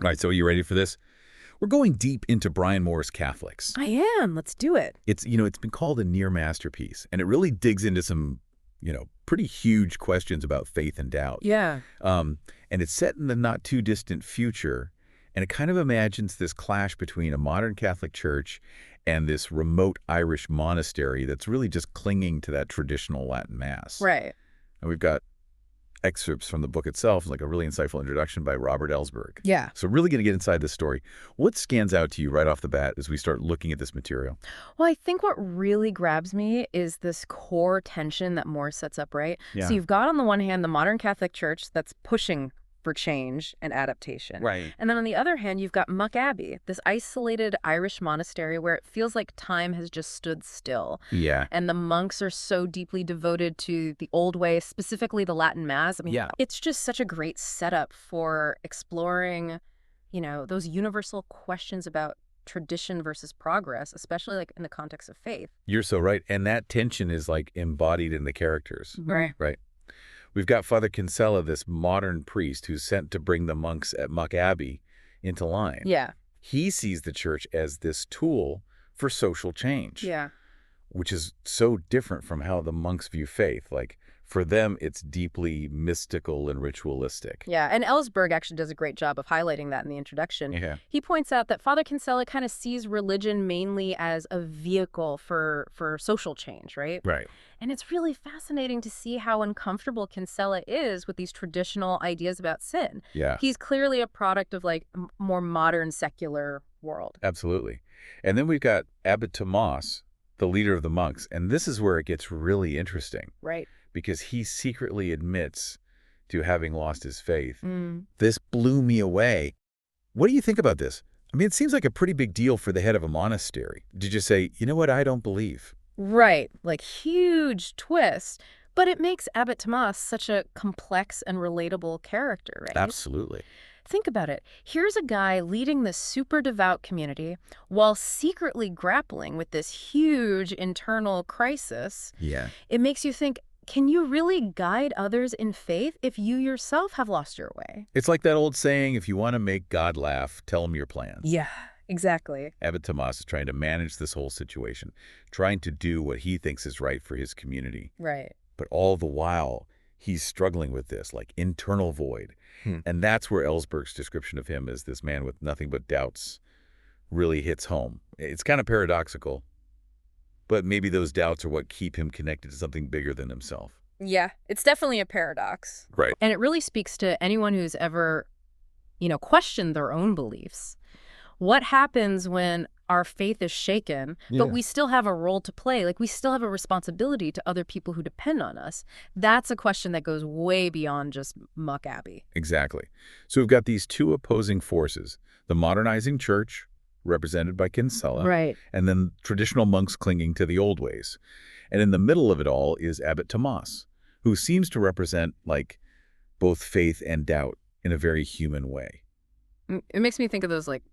All right, so are you ready for this? We're going deep into Brian Moore's Catholics. I am. Let's do it. It's been called a near masterpiece, and it really digs into some, pretty huge questions about faith and doubt. Yeah. And it's set in the not too distant future, and it kind of imagines this clash between a modern Catholic church and this remote Irish monastery that's really just clinging to that traditional Latin Mass. Right. And we've got excerpts from the book itself, like a really insightful introduction by Robert Ellsberg. Yeah. So really going to get inside this story. What scans out to you right off the bat as we start looking at this material? Well, I think what really grabs me is this core tension that Moore sets up, right? Yeah. So you've got on the one hand the modern Catholic Church that's pushing for change and adaptation. Right. And then on the other hand, you've got Muck Abbey, this isolated Irish monastery where it feels like time has just stood still. Yeah. And the monks are so deeply devoted to the old way, specifically the Latin Mass. I mean, Yeah. it's just such a great setup for exploring, those universal questions about tradition versus progress, especially like in the context of faith. You're so right. And that tension is like embodied in the characters. Right. Right. We've got Father Kinsella, this modern priest who's sent to bring the monks at Muck Abbey into line. Yeah. He sees the church as this tool for social change. Yeah. Which is so different from how the monks view faith. Like, for them, it's deeply mystical and ritualistic. Yeah, and Ellsberg actually does a great job of highlighting that in the introduction. Yeah. He points out that Father Kinsella kind of sees religion mainly as a vehicle for social change, right? Right. And it's really fascinating to see how uncomfortable Kinsella is with these traditional ideas about sin. Yeah. He's clearly a product of like more modern secular world. Absolutely. And then we've got Abbot Tomás, the leader of the monks, and this is where it gets really interesting. Right. Because he secretly admits to having lost his faith. Mm. This blew me away. What do you think about this? I mean, it seems like a pretty big deal for the head of a monastery. Did you say, you know what, I don't believe? Right. Like huge twist. But it makes Abbot Tomás such a complex and relatable character, right? Absolutely. Think about it. Here's a guy leading this super devout community while secretly grappling with this huge internal crisis. Yeah. It makes you think, can you really guide others in faith if you yourself have lost your way? It's like that old saying, if you want to make God laugh, tell him your plans. Yeah, exactly. Abbot Tomás is trying to manage this whole situation, trying to do what he thinks is right for his community. Right. But all the while, he's struggling with this, like, internal void. And that's where Ellsberg's description of him as this man with nothing but doubts really hits home. It's kind of paradoxical, but maybe those doubts are what keep him connected to something bigger than himself. Yeah, it's definitely a paradox. Right. And it really speaks to anyone who's ever, questioned their own beliefs. What happens when our faith is shaken, but we still have a role to play? Like, we still have a responsibility to other people who depend on us. That's a question that goes way beyond just Muck Abbey. Exactly. So we've got these two opposing forces, the modernizing church, represented by Kinsella, Right. and then traditional monks clinging to the old ways. And in the middle of it all is Abbot Tomás, who seems to represent, like, both faith and doubt in a very human way. It makes me think of those, like,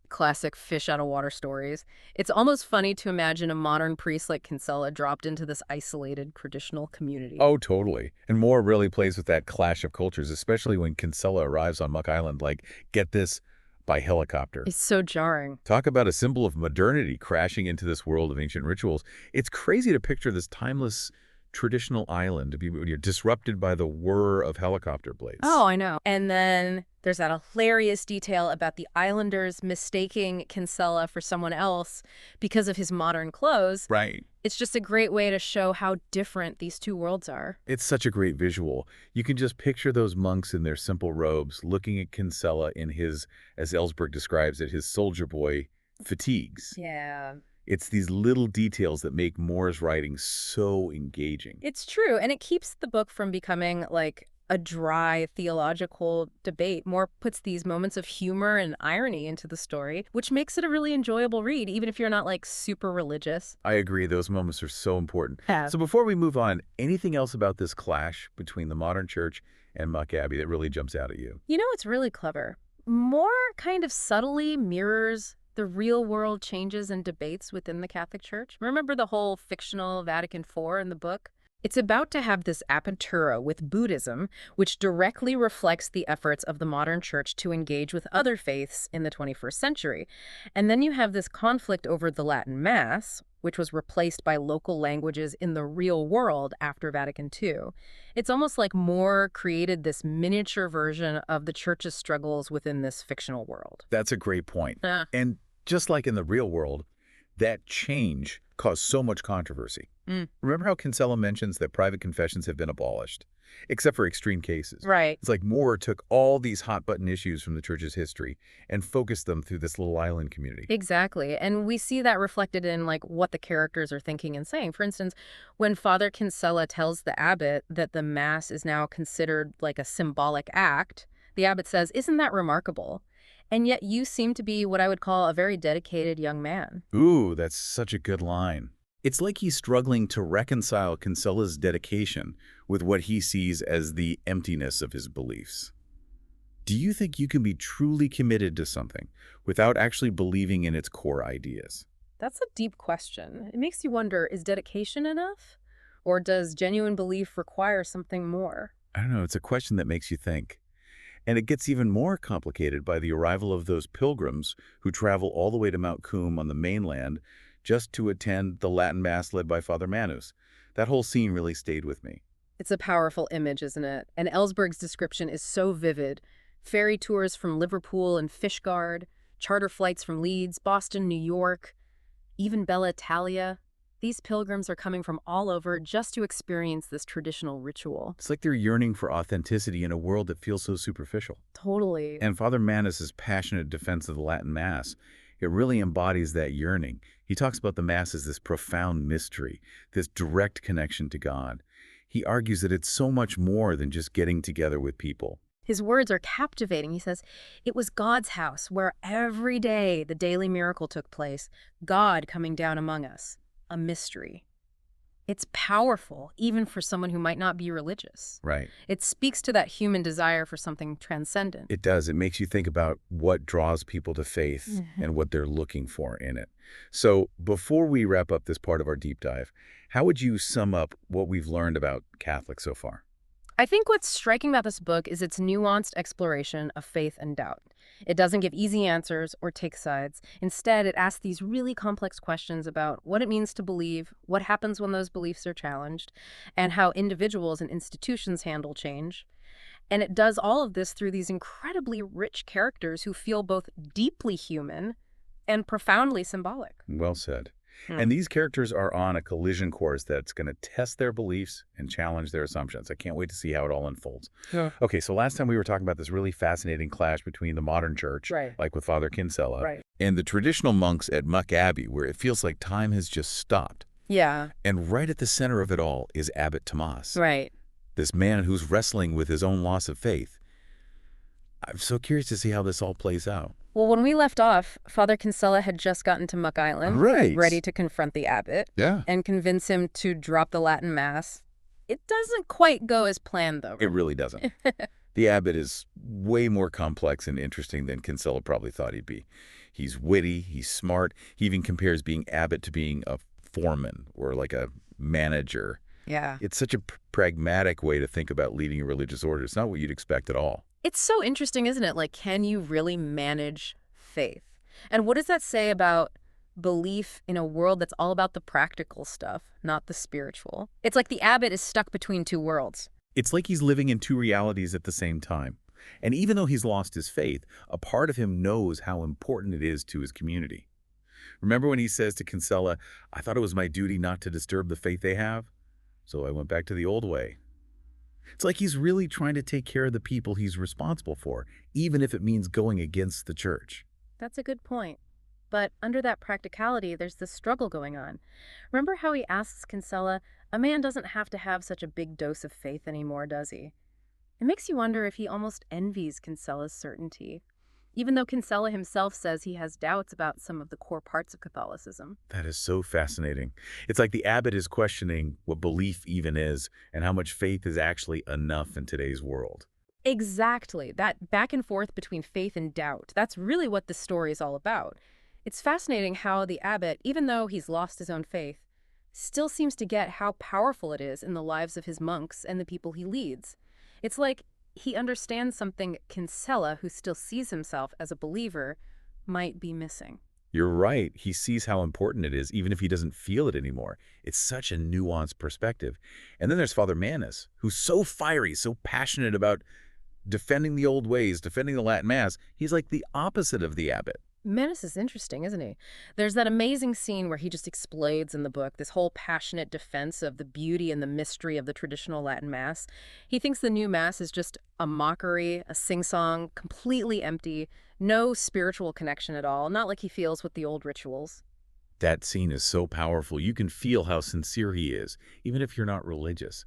classic fish out of water stories. It's almost funny to imagine a modern priest like Kinsella dropped into this isolated traditional community. Oh, totally. And Moore really plays with that clash of cultures, especially when Kinsella arrives on Muck Island, like, get this, by helicopter. It's so jarring. Talk about a symbol of modernity crashing into this world of ancient rituals. It's crazy to picture this timeless traditional island to be disrupted by the whir of helicopter blades. Oh, I know. And then there's that hilarious detail about the islanders mistaking Kinsella for someone else because of his modern clothes. Right. It's just a great way to show how different these two worlds are. It's such a great visual. You can just picture those monks in their simple robes looking at Kinsella in his, as Ellsberg describes it, his soldier boy fatigues. Yeah. It's these little details that make Moore's writing so engaging. It's true, and it keeps the book from becoming like a dry theological debate. Moore puts these moments of humor and irony into the story, which makes it a really enjoyable read, even if you're not like super religious. I agree. Those moments are so important. Yeah. So before we move on, anything else about this clash between the modern church and Muck Abbey that really jumps out at you? You know, it's really clever. Moore kind of subtly mirrors the real-world changes and debates within the Catholic Church. Remember the whole fictional Vatican IV in the book? It's about to have this apertura with Buddhism, which directly reflects the efforts of the modern church to engage with other faiths in the 21st century. And then you have this conflict over the Latin Mass, which was replaced by local languages in the real world after Vatican II. It's almost like Moore created this miniature version of the church's struggles within this fictional world. That's a great point. And just like in the real world, that change caused so much controversy. Remember how Kinsella mentions that private confessions have been abolished, except for extreme cases? Right. It's like Moore took all these hot-button issues from the church's history and focused them through this little island community. Exactly. And we see that reflected in like what the characters are thinking and saying. For instance, when Father Kinsella tells the abbot that the Mass is now considered like a symbolic act, the abbot says, "Isn't that remarkable? And yet you seem to be what I would call a very dedicated young man." Ooh, that's such a good line. It's like he's struggling to reconcile Kinsella's dedication with what he sees as the emptiness of his beliefs. Do you think you can be truly committed to something without actually believing in its core ideas? That's a deep question. It makes you wonder, is dedication enough? Or does genuine belief require something more? I don't know, it's a question that makes you think. And it gets even more complicated by the arrival of those pilgrims who travel all the way to Mount Coombe on the mainland just to attend the Latin Mass led by Father Manus. That whole scene really stayed with me. It's a powerful image, isn't it? And Ellsberg's description is so vivid. Ferry tours from Liverpool and Fishguard, charter flights from Leeds, Boston, New York, even Bella Italia. These pilgrims are coming from all over just to experience this traditional ritual. It's like they're yearning for authenticity in a world that feels so superficial. Totally. And Father Manus' passionate defense of the Latin Mass, it really embodies that yearning. He talks about the Mass as this profound mystery, this direct connection to God. He argues that it's so much more than just getting together with people. His words are captivating. He says, "It was God's house where every day the daily miracle took place, God coming down among us. A mystery." It's powerful, even for someone who might not be religious. Right. It speaks to that human desire for something transcendent. It does. It makes you think about what draws people to faith and what they're looking for in it. So before we wrap up this part of our deep dive, how would you sum up what we've learned about Catholics so far? I think what's striking about this book is its nuanced exploration of faith and doubt. It doesn't give easy answers or take sides. Instead, it asks these really complex questions about what it means to believe, what happens when those beliefs are challenged, and how individuals and institutions handle change. And it does all of this through these incredibly rich characters who feel both deeply human and profoundly symbolic. Well said. And these characters are on a collision course that's going to test their beliefs and challenge their assumptions. I can't wait to see how it all unfolds. Yeah. Okay, so last time we were talking about this really fascinating clash between the modern church, Right. like with Father Kinsella, Right. and the traditional monks at Muck Abbey, where it feels like time has just stopped. Yeah, And right at the center of it all is Abbot Tomás, right. this man who's wrestling with his own loss of faith. I'm so curious to see how this all plays out. Well, when we left off, Father Kinsella had just gotten to Muck Island, Right. ready to confront the abbot Yeah. and convince him to drop the Latin Mass. It doesn't quite go as planned, though. It really doesn't. The abbot is way more complex and interesting than Kinsella probably thought he'd be. He's witty, he's smart. He even compares being abbot to being a foreman or like a manager. Yeah. It's such a pragmatic way to think about leading a religious order. It's not what you'd expect at all. It's so interesting, isn't it? Like, can you really manage faith? And what does that say about belief in a world that's all about the practical stuff, not the spiritual? It's like the abbot is stuck between two worlds. It's like he's living in two realities at the same time. And even though he's lost his faith, a part of him knows how important it is to his community. Remember when he says to Kinsella, "I thought it was my duty not to disturb the faith they have, so I went back to the old way." It's like he's really trying to take care of the people he's responsible for, even if it means going against the church. That's a good point. But under that practicality, there's this struggle going on. Remember how he asks Kinsella, a man doesn't have to have such a big dose of faith anymore, does he? It makes you wonder if he almost envies Kinsella's certainty, even though Kinsella himself says he has doubts about some of the core parts of Catholicism. That is so fascinating. It's like the abbot is questioning what belief even is and how much faith is actually enough in today's world. Exactly. That back and forth between faith and doubt. That's really what this story is all about. It's fascinating how the abbot, even though he's lost his own faith, still seems to get how powerful it is in the lives of his monks and the people he leads. It's like he understands something Kinsella, who still sees himself as a believer, might be missing. You're right. He sees how important it is, even if he doesn't feel it anymore. It's such a nuanced perspective. And then there's Father Manus, who's so fiery, so passionate about defending the old ways, defending the Latin Mass. He's like the opposite of the abbot. Manus is interesting, isn't he? There's that amazing scene where he just explodes in the book, this whole passionate defense of the beauty and the mystery of the traditional Latin Mass. He thinks the new Mass is just a mockery, a sing-song, completely empty, no spiritual connection at all, not like he feels with the old rituals. That scene is so powerful. You can feel how sincere he is, even if you're not religious.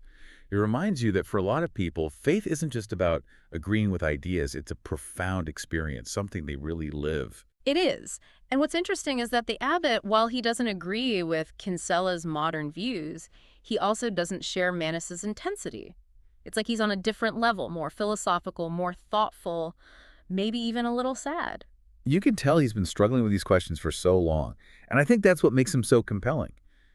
It reminds you that for a lot of people, faith isn't just about agreeing with ideas. It's a profound experience, something they really live. It is. And what's interesting is that the abbot, while he doesn't agree with Kinsella's modern views, he also doesn't share Manus's intensity. It's like he's on a different level, more philosophical, more thoughtful, maybe even a little sad. You can tell he's been struggling with these questions for so long, and I think that's what makes him so compelling.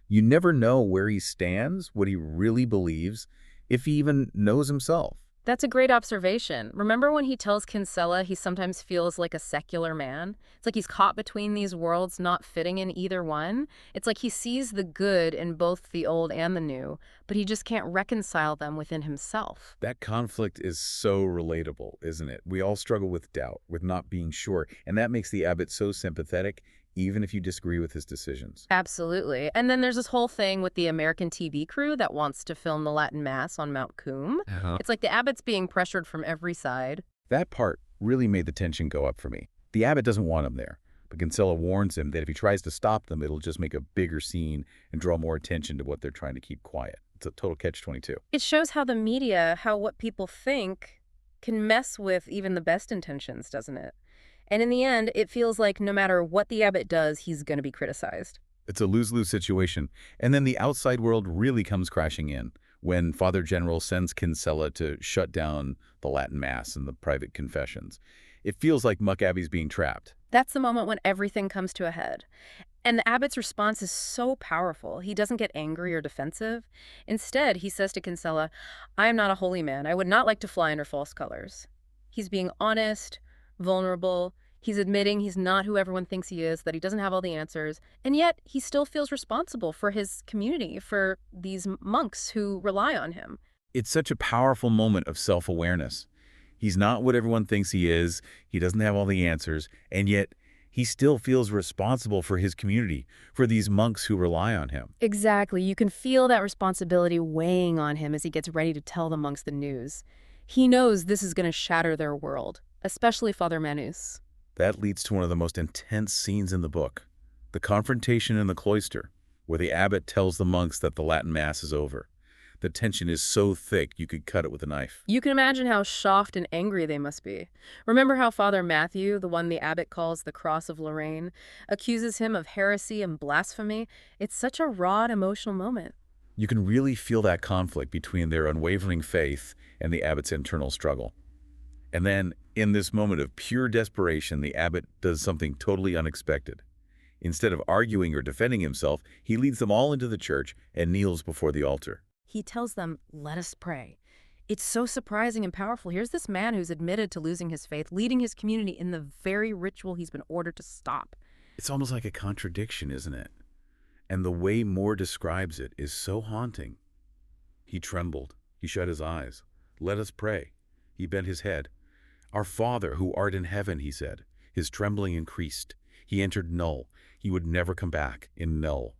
You never know where he stands, what he really believes, if he even knows himself. That's a great observation. Remember when he tells Kinsella he sometimes feels like a secular man? It's like he's caught between these worlds, not fitting in either one. It's like he sees the good in both the old and the new, but he just can't reconcile them within himself. That conflict is so relatable, isn't it? We all struggle with doubt, with not being sure, and that makes the abbot so sympathetic, even if you disagree with his decisions. Absolutely. And then there's this whole thing with the American TV crew that wants to film the Latin Mass on Mount Coombe. It's like the abbot's being pressured from every side. That part really made the tension go up for me. The abbot doesn't want him there, but Kinsella warns him that if he tries to stop them, it'll just make a bigger scene and draw more attention to what they're trying to keep quiet. It's a total catch-22. It shows how the media, how what people think, can mess with even the best intentions, doesn't it? And in the end, it feels like no matter what the abbot does, he's going to be criticized. It's a lose-lose situation. And then the outside world really comes crashing in when Father General sends Kinsella to shut down the Latin Mass and the private confessions. It feels like Muck Abbey's being trapped. That's the moment when everything comes to a head. And the abbot's response is so powerful. He doesn't get angry or defensive. Instead, he says to Kinsella, "I am not a holy man. I would not like to fly under false colors." He's being honest, vulnerable. He's admitting he's not who everyone thinks he is, that he doesn't have all the answers, and yet he still feels responsible for his community, for these monks who rely on him. It's such a powerful moment of self-awareness. He's not what everyone thinks he is, he doesn't have all the answers, and yet he still feels responsible for his community, for these monks who rely on him. Exactly. You can feel that responsibility weighing on him as he gets ready to tell the monks the news. He knows this is going to shatter their world, especially Father Manus. That leads to one of the most intense scenes in the book, the confrontation in the cloister, where the abbot tells the monks that the Latin Mass is over. The tension is so thick you could cut it with a knife. You can imagine how shocked and angry they must be. Remember how Father Matthew, the one the abbot calls the Cross of Lorraine, accuses him of heresy and blasphemy? It's such a raw and emotional moment. You can really feel that conflict between their unwavering faith and the abbot's internal struggle. And then, in this moment of pure desperation, the abbot does something totally unexpected. Instead of arguing or defending himself, he leads them all into the church and kneels before the altar. He tells them, "Let us pray." It's so surprising and powerful. Here's this man who's admitted to losing his faith, leading his community in the very ritual he's been ordered to stop. It's almost like a contradiction, isn't it? And the way Moore describes it is so haunting. He trembled. He shut his eyes. "Let us pray." He bent his head. "Our Father, who art in heaven," he said. His trembling increased. He entered null. He would never come back in null.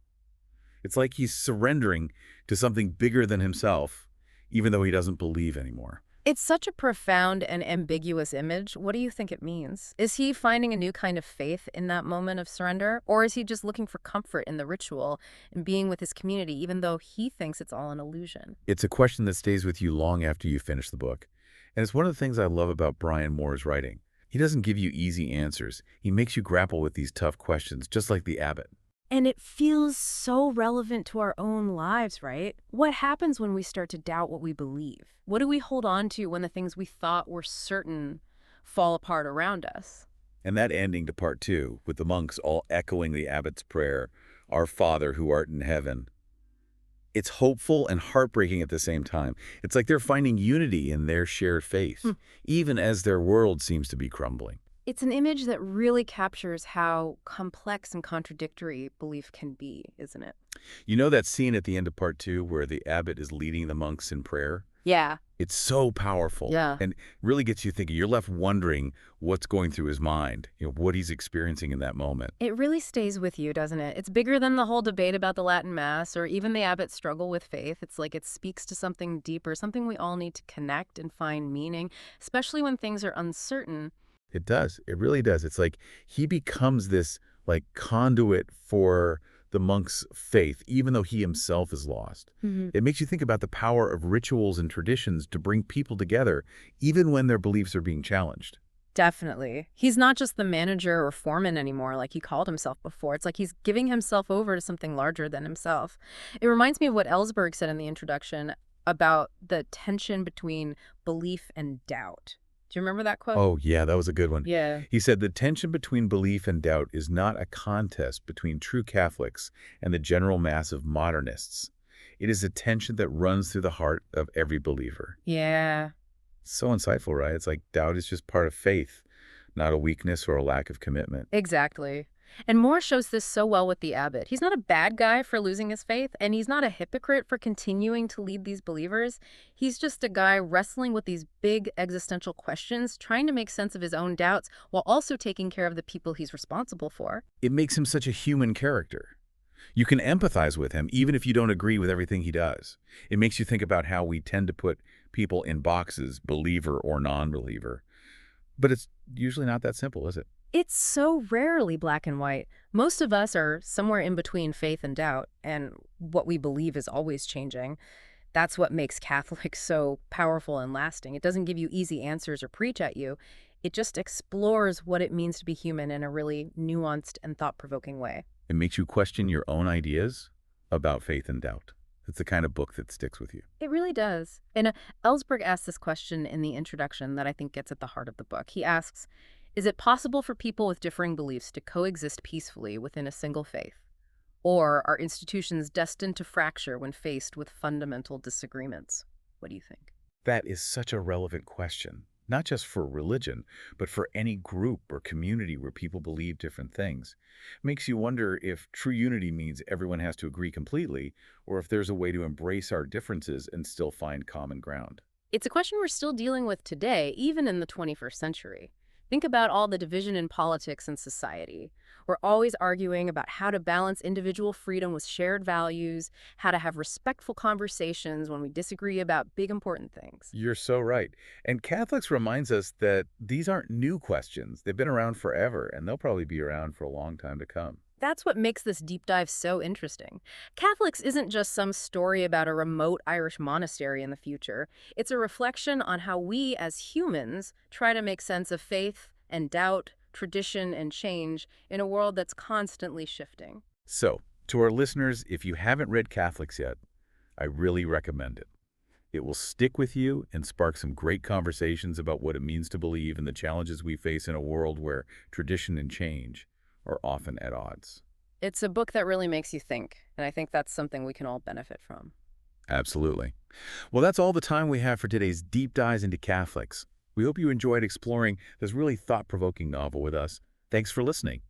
It's like he's surrendering to something bigger than himself, even though he doesn't believe anymore. It's such a profound and ambiguous image. What do you think it means? Is he finding a new kind of faith in that moment of surrender? Or is he just looking for comfort in the ritual and being with his community, even though he thinks it's all an illusion? It's a question that stays with you long after you finish the book. And it's one of the things I love about Brian Moore's writing. He doesn't give you easy answers. He makes you grapple with these tough questions, just like the abbot. And it feels so relevant to our own lives, right? What happens when we start to doubt what we believe? What do we hold on to when the things we thought were certain fall apart around us? And that ending to part 2, with the monks all echoing the abbot's prayer, "Our Father who art in heaven," It's hopeful and heartbreaking at the same time. It's like they're finding unity in their shared faith, even as their world seems to be crumbling. It's an image that really captures how complex and contradictory belief can be, isn't it? You know that scene at the end of part 2 where the abbot is leading the monks in prayer? Yeah. It's so powerful Yeah. and really gets you thinking. You're left wondering what's going through his mind, what he's experiencing in that moment. It really stays with you, doesn't it? It's bigger than the whole debate about the Latin Mass or even the abbot's struggle with faith. It's like it speaks to something deeper, something we all need to connect and find meaning, especially when things are uncertain. It does. It really does. It's like he becomes this like conduit for the monk's faith, even though he himself is lost. It makes you think about the power of rituals and traditions to bring people together, even when their beliefs are being challenged. Definitely. He's not just the manager or foreman anymore like he called himself before. It's like he's giving himself over to something larger than himself. It reminds me of what Ellsberg said in the introduction about the tension between belief and doubt. Do you remember that quote? Oh, yeah, that was a good one. Yeah. He said the tension between belief and doubt is not a contest between true Catholics and the general mass of modernists. It is a tension that runs through the heart of every believer. Yeah. So insightful, right? It's like doubt is just part of faith, not a weakness or a lack of commitment. Exactly. And Moore shows this so well with the abbot. He's not a bad guy for losing his faith, and he's not a hypocrite for continuing to lead these believers. He's just a guy wrestling with these big existential questions, trying to make sense of his own doubts while also taking care of the people he's responsible for. It makes him such a human character. You can empathize with him even if you don't agree with everything he does. It makes you think about how we tend to put people in boxes, believer or non-believer. But it's usually not that simple, is it? It's so rarely black and white. Most of us are somewhere in between faith and doubt, and what we believe is always changing. That's what makes Catholics so powerful and lasting. It doesn't give you easy answers or preach at you. It just explores what it means to be human in a really nuanced and thought-provoking way. It makes you question your own ideas about faith and doubt. It's the kind of book that sticks with you. It really does. And Ellsberg asks this question in the introduction that I think gets at the heart of the book. He asks, is it possible for people with differing beliefs to coexist peacefully within a single faith? Or are institutions destined to fracture when faced with fundamental disagreements? What do you think? That is such a relevant question, not just for religion, but for any group or community where people believe different things. It makes you wonder if true unity means everyone has to agree completely, or if there's a way to embrace our differences and still find common ground. It's a question we're still dealing with today, even in the 21st century. Think about all the division in politics and society. We're always arguing about how to balance individual freedom with shared values, how to have respectful conversations when we disagree about big important things. You're so right. And Catholics reminds us that these aren't new questions. They've been around forever, and they'll probably be around for a long time to come. That's what makes this deep dive so interesting. Catholics isn't just some story about a remote Irish monastery in the future. It's a reflection on how we as humans try to make sense of faith and doubt, tradition and change in a world that's constantly shifting. So, to our listeners, if you haven't read Catholics yet, I really recommend it. It will stick with you and spark some great conversations about what it means to believe and the challenges we face in a world where tradition and change are often at odds. It's a book that really makes you think, and I think that's something we can all benefit from. Absolutely. Well, that's all the time we have for today's deep dives into Catholics. We hope you enjoyed exploring this really thought-provoking novel with us. Thanks for listening.